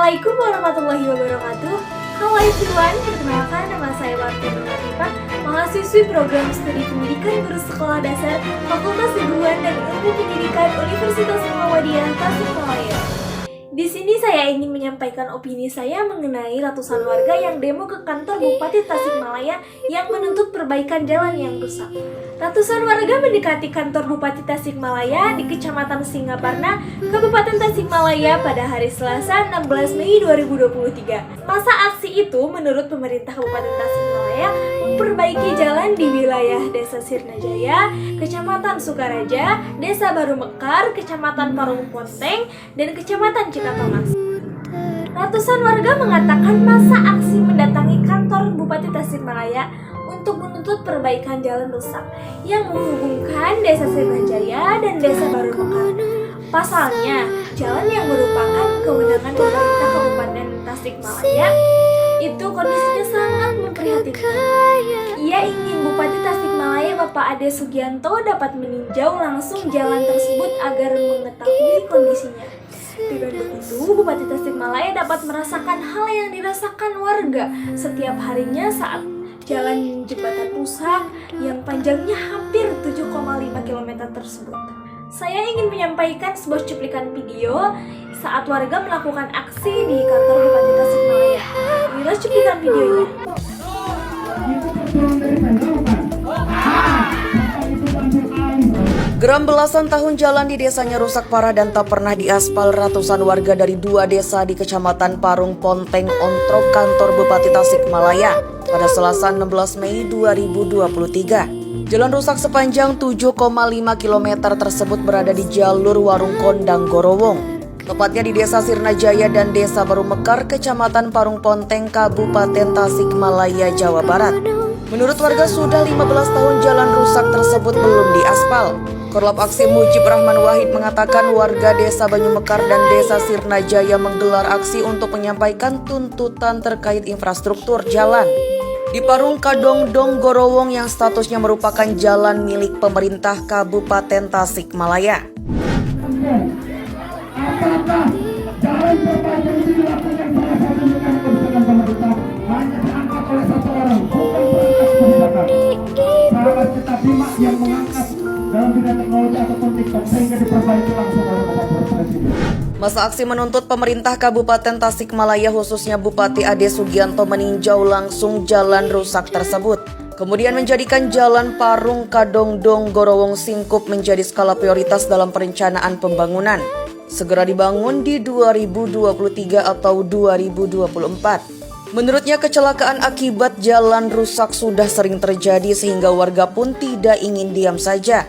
Assalamualaikum warahmatullahi wabarakatuh. Halo everyone, perkenalkan nama saya Martin Nurhalifa, mahasiswi program studi pendidikan guru sekolah dasar Fakultas Keguruan dan Ilmu Pendidikan Universitas Muhammadiyah Tasikmalaya. Di sini saya ingin menyampaikan opini saya mengenai ratusan warga yang demo ke kantor Bupati Tasikmalaya yang menuntut perbaikan jalan yang rusak. Ratusan warga mendekati kantor Bupati Tasikmalaya di Kecamatan Singaparna, Kabupaten Tasikmalaya pada hari Selasa 16 Mei 2023. Masa aksi itu menurut pemerintah Kabupaten Tasikmalaya memperbaiki jalan di wilayah Desa Sirnajaya, Kecamatan Sukaraja, Desa Baru Mekar, Kecamatan Parung Ponteng, dan Kecamatan Cikatomas. Ratusan warga mengatakan masa aksi mendatangi kantor Bupati Tasikmalaya untuk menuntut perbaikan jalan rusak yang menghubungkan Desa Sirnajaya dan Desa Baru Mekar. Pasalnya, jalan yang merupakan kewenangan pemerintah Kabupaten Tasikmalaya itu kondisinya sangat memprihatinkan. Ia ingin Bupati Tasikmalaya Bapak Ade Sugianto dapat meninjau langsung jalan tersebut agar mengetahui kondisinya. Dengan begitu, Bupati Tasikmalaya dapat merasakan hal yang dirasakan warga setiap harinya saat jalan jembatan rusak yang panjangnya hampir 7,5 km tersebut. Saya ingin menyampaikan sebuah cuplikan video saat warga melakukan aksi di kantor Bupati Tasikmalaya. Inilah cuplikan videonya. Geram belasan tahun jalan di desanya rusak parah dan tak pernah diaspal. Ratusan warga dari 2 desa di Kecamatan Parung Ponteng ontrok kantor Bupati Tasikmalaya pada Selasa 16 Mei 2023. Jalan rusak sepanjang 7,5 km tersebut berada di jalur Warung Kondang Gorowong, tepatnya di Desa Sirnajaya dan Desa Baru Mekar, Kecamatan Parung Ponteng, Kabupaten Tasikmalaya, Jawa Barat. Menurut warga, sudah 15 tahun jalan rusak tersebut belum diaspal. Korlap Aksi Mujib Rahman Wahid mengatakan warga Desa Banyumekar dan Desa Sirnajaya menggelar aksi untuk menyampaikan tuntutan terkait infrastruktur jalan di Parung Kadongdong Gorowong yang statusnya merupakan jalan milik pemerintah Kabupaten Tasikmalaya. Apakah jalan perbaikan ini dilakukan salah satu dengan kebijakan pemerintah hanya diangkat oleh satu orang, bukan perangkat kebijakan. Sahabat kita Bima yang mengangkat dalam bidang teknologi ataupun TikTok sehingga diperbaiki langsung oleh Bapak Presiden. Masa aksi menuntut pemerintah Kabupaten Tasikmalaya khususnya Bupati Ade Sugianto meninjau langsung jalan rusak tersebut. Kemudian menjadikan jalan Parung Kadongdong Gorowong Singkup menjadi skala prioritas dalam perencanaan pembangunan. Segera dibangun di 2023 atau 2024. Menurutnya kecelakaan akibat jalan rusak sudah sering terjadi sehingga warga pun tidak ingin diam saja.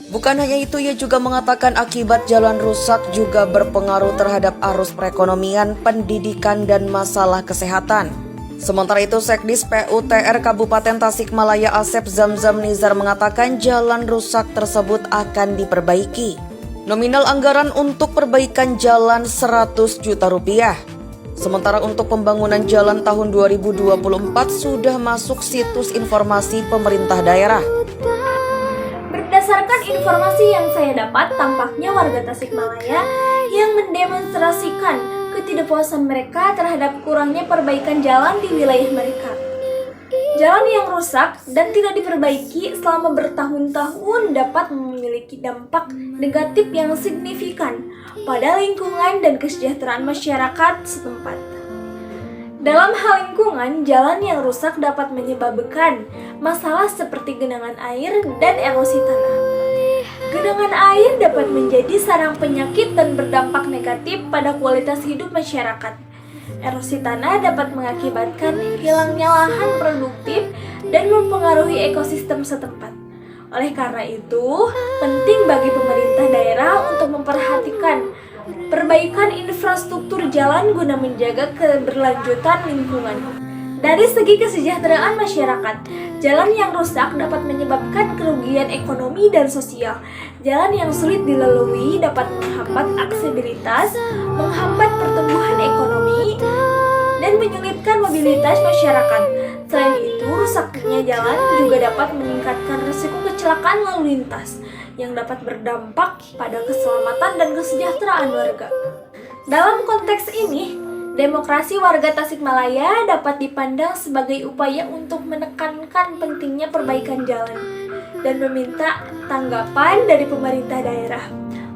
Bukan hanya itu, ia juga mengatakan akibat jalan rusak juga berpengaruh terhadap arus perekonomian, pendidikan, dan masalah kesehatan. Sementara itu, Sekdis PUTR Kabupaten Tasikmalaya Asep Zamzam Nizar mengatakan jalan rusak tersebut akan diperbaiki. Nominal anggaran untuk perbaikan jalan 100 juta rupiah. Sementara untuk pembangunan jalan tahun 2024 sudah masuk situs informasi pemerintah daerah. Berdasarkan informasi yang saya dapat, tampaknya warga Tasikmalaya yang mendemonstrasikan ketidakpuasan mereka terhadap kurangnya perbaikan jalan di wilayah mereka. Jalan yang rusak dan tidak diperbaiki selama bertahun-tahun dapat memiliki dampak negatif yang signifikan pada lingkungan dan kesejahteraan masyarakat setempat. Dalam hal lingkungan, jalan yang rusak dapat menyebabkan masalah seperti genangan air dan erosi tanah. Genangan air dapat menjadi sarang penyakit dan berdampak negatif pada kualitas hidup masyarakat. Erosi tanah dapat mengakibatkan hilangnya lahan produktif dan mempengaruhi ekosistem setempat. Oleh karena itu, penting bagi pemerintah daerah untuk memperhatikan perbaikan infrastruktur jalan guna menjaga keberlanjutan lingkungan. Dari segi kesejahteraan masyarakat, jalan yang rusak dapat menyebabkan kerugian ekonomi dan sosial. Jalan yang sulit dilalui dapat menghambat aksesibilitas, menghambat pertumbuhan ekonomi, dan menyulitkan mobilitas masyarakat. Selain itu, rusaknya jalan juga dapat meningkatkan risiko kecelakaan lalu lintas yang dapat berdampak pada keselamatan dan kesejahteraan warga. Dalam konteks ini, Demokrasi warga Tasikmalaya dapat dipandang sebagai upaya untuk menekankan pentingnya perbaikan jalan dan meminta tanggapan dari pemerintah daerah.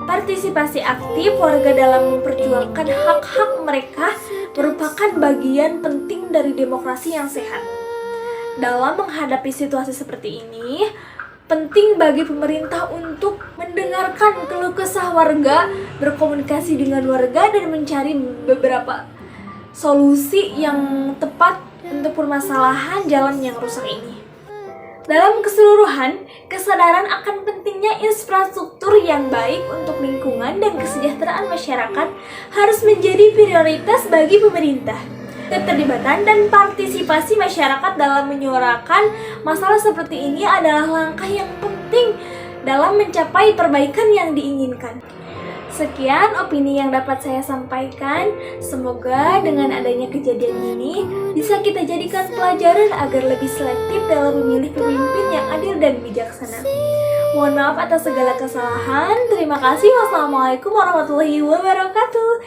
Partisipasi aktif warga dalam memperjuangkan hak-hak mereka merupakan bagian penting dari demokrasi yang sehat. Dalam menghadapi situasi seperti ini, penting bagi pemerintah untuk mendengarkan keluh kesah warga, berkomunikasi dengan warga, dan mencari beberapa solusi yang tepat untuk permasalahan jalan yang rusak ini. Dalam keseluruhan, kesadaran akan pentingnya infrastruktur yang baik untuk lingkungan dan kesejahteraan masyarakat harus menjadi prioritas bagi pemerintah. Keterlibatan dan partisipasi masyarakat dalam menyuarakan masalah seperti ini adalah langkah yang penting dalam mencapai perbaikan yang diinginkan. Sekian opini yang dapat saya sampaikan. Semoga dengan adanya kejadian ini bisa kita jadikan pelajaran agar lebih selektif dalam memilih pemimpin yang adil dan bijaksana. Mohon maaf atas segala kesalahan. Terima kasih. Wassalamualaikum warahmatullahi wabarakatuh.